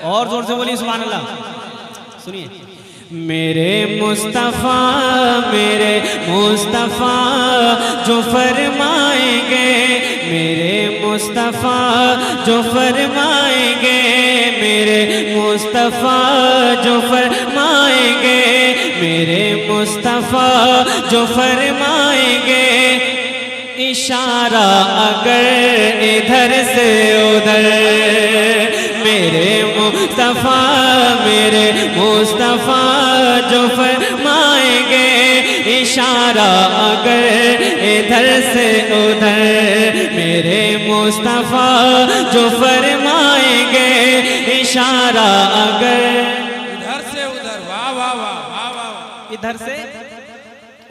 اور زور سے بولیے سبحان اللہ. سنیے. میرے مصطفیٰ جو فرمائیں گے، میرے مصطفیٰ جو فرمائیں گے، میرے مصطفیٰ جو فرمائیں گے، میرے مصطفیٰ جو فرمائیں گے. اشارہ اگر ادھر سے ادھر، میرے مصطفیٰ جو فرمائیں گے. اشارہ اگر ادھر سے ادھر، میرے مصطفیٰ جو فرمائیں گے. اشارہ اگر ادھر سے ادھر. واہ واہ واہ واہ واہ. ادھر سے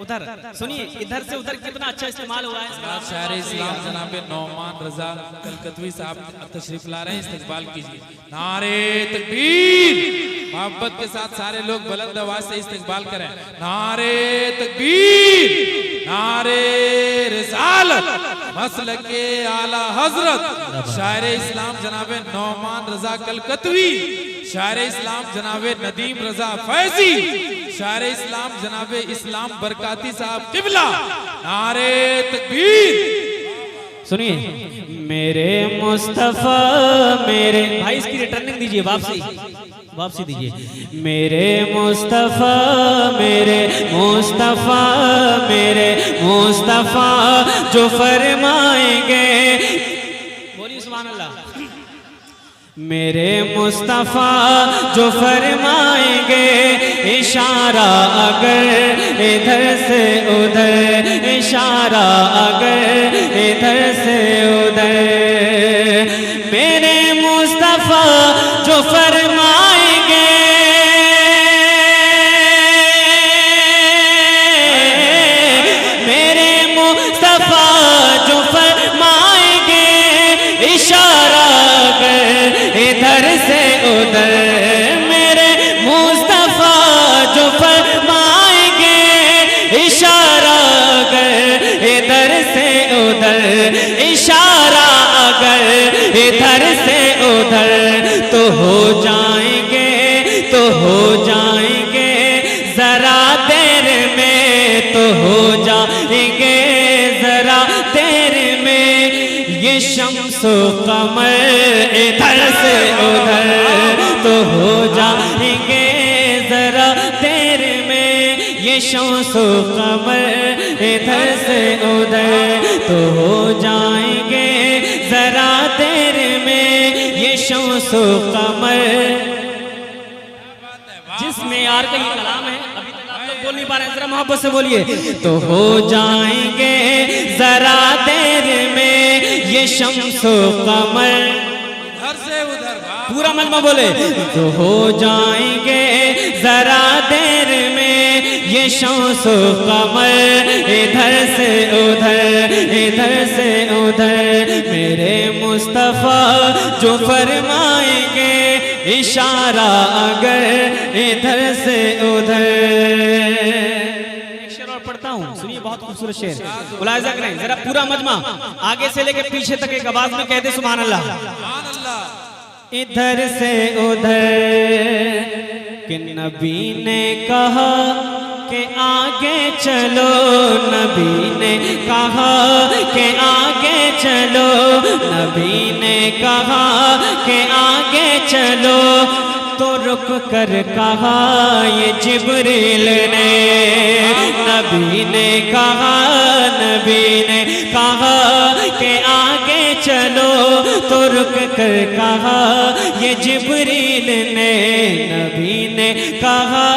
ادھر. سنیے ادھر سے ادھر کتنا اچھا استعمال ہوا ہے. شاعر اسلام جناب نعمان رضا کلکتوی صاحب تشریف لا رہے ہیں، استقبال کیجیے. نعرے تکبیر. محبت کے ساتھ سارے لوگ بلند آواز سے استقبال کریں. نعرے تکبیر، نعرے رسالت، مسلک اعلی حضرت شاعر اسلام جناب نعمان رضا کلکتوی، شاعر اسلام جناب ندیم رضا فیضی، شاعر اسلام جناب اسلام برکاتی صاحب قبلہ. نعرے تکبیر. سنیے. میرے مصطفیٰ میرے بھائی اس کی ریٹرننگ دیجئے، واپسی دیجئے. میرے مصطفیٰ جو فرمائیں گے. بولیے سبحان اللہ. میرے مصطفیٰ جو فرمائیں گے. اشارہ اگر ادھر سے ادھر، اشارہ اگر ادھر سے ادھر، میرے مصطفیٰ جو فرمائیں گے. میرے مصطفیٰ جو فرمائیں گے. اشارہ اگر ادھر سے ادھر، میرے مصطفیٰ جو فرمائیں گے. اشارہ اگر ادھر سے ادھر، اشارہ اگر ادھر سے ادھر، تو ہو جائیں گے ذرا دیر میں، تو ہو جائیں گے ذرا دیر میں. یہ شمس و قمر ادھر سے ادھر، تو ہو جائیں گے ذرا دیر میں. یہ شمس و قمر ادھر سے ادھر، تو ہو جائیں گے ذرا دیر میں. یہ شمس و قمر جس معیار کا یہ کلام ہے، ابھی تک آپ لوگ بول نہیں پا رہے ہیں، ذرا محبت سے بولیے. تو ہو جائیں گے ذرا دیر میں. یہ شمس و قمر ادھر سے ادھر. پورا مجمع بولے. تو ہو جائیں گے ذرا دیر میں. یہ شمس و قمر ادھر سے ادھر، ادھر سے ادھر، میرے مصطفیٰ جو فرمائیں گے. اشارہ اگر ادھر سے ادھر. ایک شعر اور پڑھتا ہوں، سنیے بہت خوبصورت شعر، ملاحظہ کریں ذرا. پورا مجمع آگے سے لے کے پیچھے تک ایک آواز میں کہہ دے سبحان اللہ. سبحان اللہ. ادھر سے ادھر کہ نبی نے کہا کہ آگے چلو، نبی نے کہا کہ آگے چلو، نبی نے کہا کہ آگے چلو. تو رک کر کہا یہ جبریل نے، نبی نے کہا کہ آگے چلو. تو رک کر کہا یہ جبریل نے، نبی نے کہا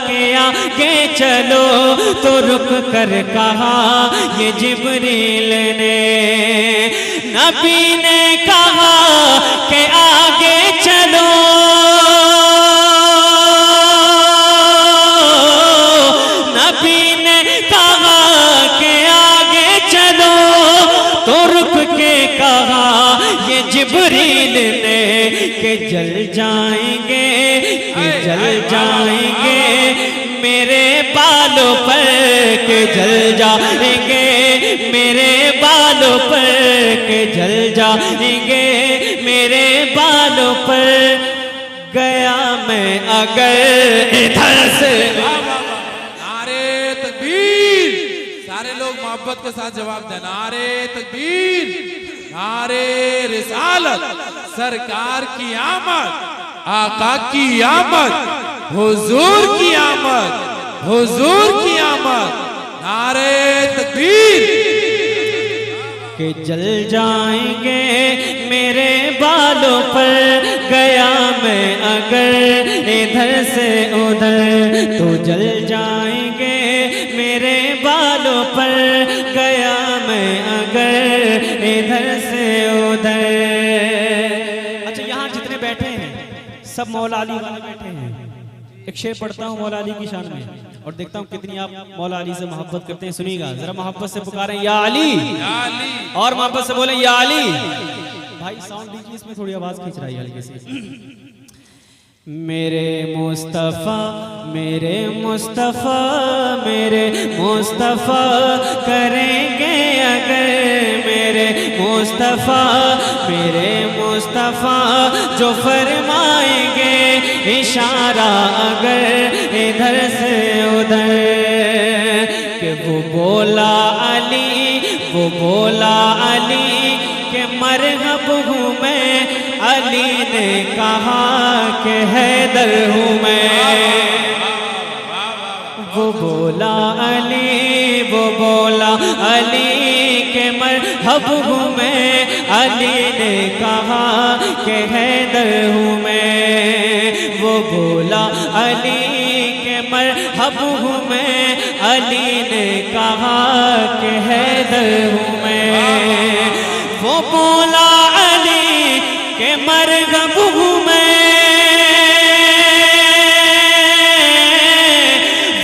کہ آگے چلو. تو رک کر کہا یہ جبریل نے، نبی نے کہا کہ آگے چلو. نبی نے کہا کہ آگے چلو. تو رک کے کہا یہ جبریل نے کہ جل جائیں گے، کہ جل جائیں گے میرے بالوں پر، کہ جل جائیں گے میرے بالوں پر، کہ جل جائیں گے میرے بالوں پر. گیا میں اگر ادھر سے نعرے تکبیر سارے لوگ محبت کے ساتھ جواب دیں نعرے تکبیر نعرے رسالت سرکار کی آمد آقا کی آمد حضور کی آمد حضور کی آمد نعرے تکبیر کہ جل جائیں گے میرے بالوں پر گیا میں اگر ادھر سے ادھر تو جل جائیں گے میرے بالوں پر گیا میں اگر ادھر سے ادھر اچھا یہاں جتنے بیٹھے ہیں سب مولا علی والے بیٹھے ہیں ایک شعر پڑھتا ہوں مولا علی کی شان میں اور دیکھتا ہوں کتنی آپ مولا علی سے محبت کرتے ہیں سنیے گا ذرا محبت سے پکاریں یا علی اور محبت سے بولیں یا علی بھائی ساؤنڈ دیجیے اس میں تھوڑی آواز کھینچ رہی ہے ہلکے سے میرے مصطفیٰ میرے مصطفیٰ میرے مصطفیٰ کریں گے اگر میرے مصطفیٰ میرے مصطفیٰ جو فرمائیں گے اشارہ اگر ادھر سے ادھر کہ وہ بولا علی کہ مرحب ہوں میں علی نے کہا کہ حیدر ہوں میں وہ بولا علی کہ مرحب ہوں میں علی نے کہا کہ حیدر ہوں میں وہ بولا علی کہ مرحب ہوں میں علی نے کہا کہ حیدر ہوں میں وہ بولا علی کہ مرغب ہوں میں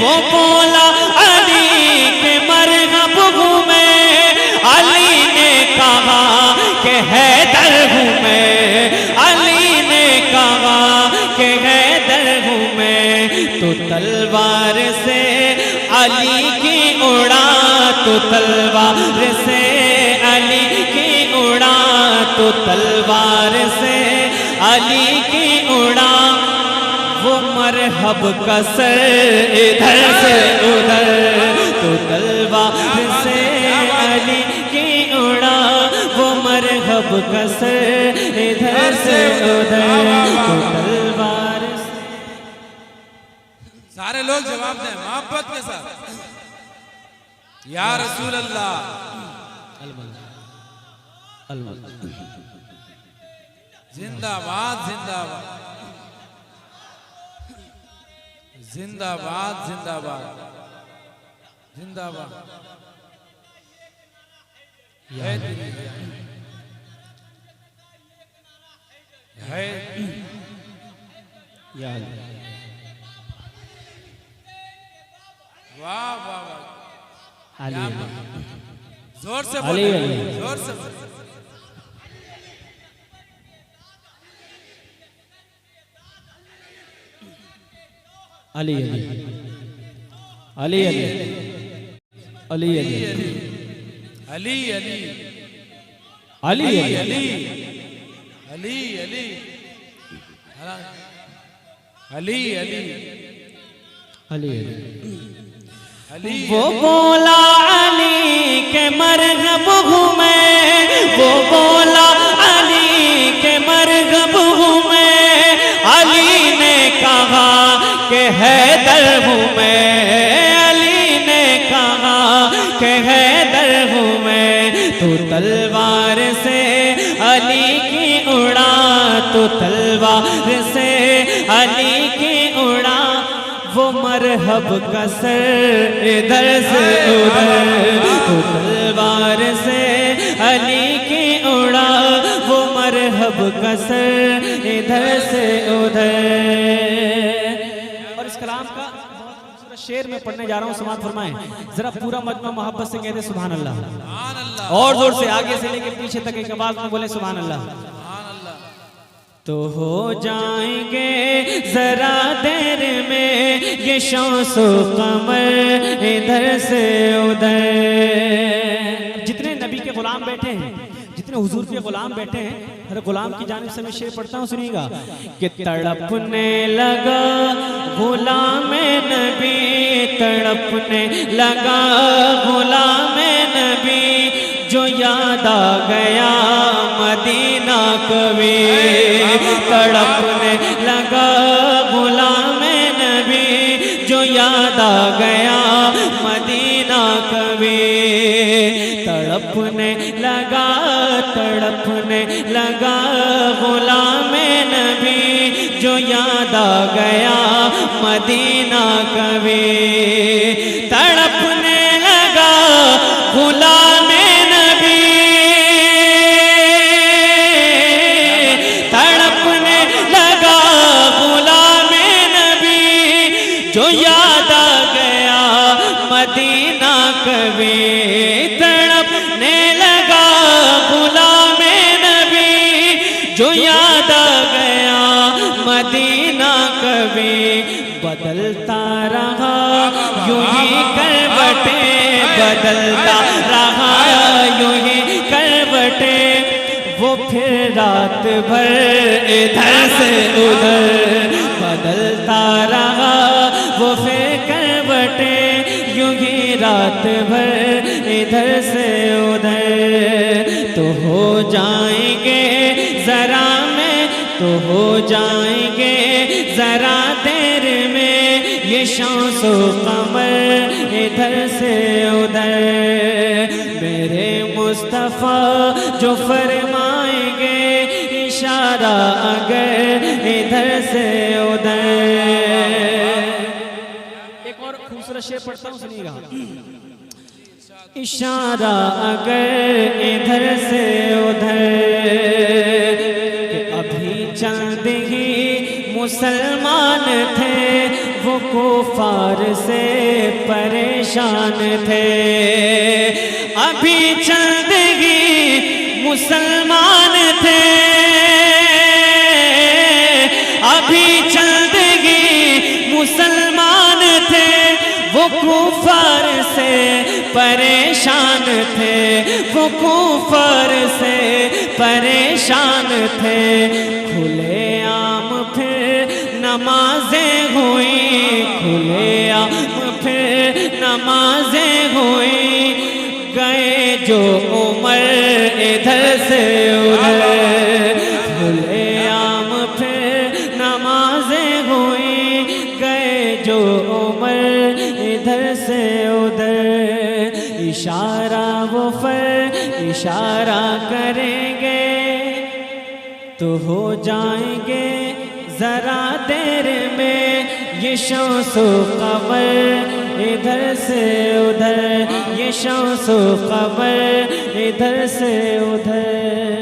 وہ بولا علی کہ مرغب ہوں میں علی نے کہا کہ حیدر ہوں میں علی نے کہا کہ حیدر ہوں میں تو تلوار سے علی کی اڑا تو تلوار سے علی کی اڑا تو تلوار سے علی کی اڑا وہ مرحب کا سر ادھر سے ادھر تو تلوار سے علی کی اڑا وہ مرحب کا سر ادھر سے ادھر تو تلوار سے سارے لوگ جواب دیں محبت کے ساتھ یا رسول اللہ زندہ باد زندہ باد زندہ باد زندہ باد زندہ باد واہ واہ واہ زور سے بولیں زور سے علی علی علی علی علی علی علی علی علی علی علی وہ بولا علی کہ مرغب ہوں میں وہ بولا علی کہ مرغب ہوں میں علی نے کہا کہ حیدر ہوں میں علی نے کہا کہ حیدر ہوں میں تو تلوار سے علی کی اڑا تو تلوار سے علی کی اڑا وہ مرحب کا سر ادھر سے ادھر تو تلوار سے علی کی اڑا وہ مرحب کا سر ادھر سے ادھر اور اس کلام کا شعر میں پڑھنے جا رہا ہوں سماعت فرمائیں ذرا پورا مجمع محبت سے کہتے سبحان اللہ اور زور سے آگے سے لے کے پیچھے تک ایک آواز میں بولے سبحان اللہ تو ہو جائیں گے ذرا دیر میں یہ شمس و قمر ادھر سے ادھر جتنے نبی کے غلام بیٹھے ہیں اتنے حضور کے غلام بیٹھے ہیں، ہر غلام کی جانب سے میں شعر پڑھتا ہوں، سنیے گا کہ تڑپنے لگا غلام نبی، تڑپنے لگا غلام نبی، جو یاد آ گیا مدینہ کبھی، تڑپنے لگا غلام نبی، جو یاد آ گیا مدینہ کبھی، تڑپنے لگا غلام نبی، جو یاد آ گیا مدینہ کبھی، تڑپنے لگا غلام نبی، تڑپنے لگا غلام نبی، جو یاد آ گیا مدینہ کبھی، تڑپنے لگا غلام نبی، جو یاد آ گیا مدینہ کبھی، بدلتا رہا یوں ہی کروٹیں، بدلتا رہا یوں ہی کروٹیں، وہ پھر رات بھر ادھر سے ادھر، بدلتا رہا وہ پھر کروٹیں، یوں ہی رات بھر ادھر سے ادھر، تو ہو جائیں گے ذرا میں، تو ہو جائیں گے ذرا دیر میں، یہ شمس و قمر ادھر سے ادھر، میرے مصطفیٰ جو فرمائیں گے اشارہ اگر ادھر سے ادھر۔ ایک اور خوبصورت شعر پڑھتا ہوں، سنیے گا، اشارہ اگر ادھر سے ادھر، کہ ابھی چند ہی مسلمان تھے، وہ کفار سے پریشان تھے، ابھی چند ہی مسلمان تھے، ابھی چند ہی مسلمان تھے، وہ کفار سے پریشان تھے، وہ کفار سے پریشان تھے، کھلے عام پھر نمازیں ہوئیں، کھلے عام پھر نمازیں ہوئیں، گئے جو عمر ادھر سے ادھر، کھلے عام پھر نمازیں ہوئیں، گئے جو عمر ادھر سے ادھر، اشارہ وہ اشارہ کریں گے تو ہو جائیں گے ذرا دیر میں، یہ شمس و قمر ادھر سے ادھر، یہ شمس و قمر ادھر سے ادھر۔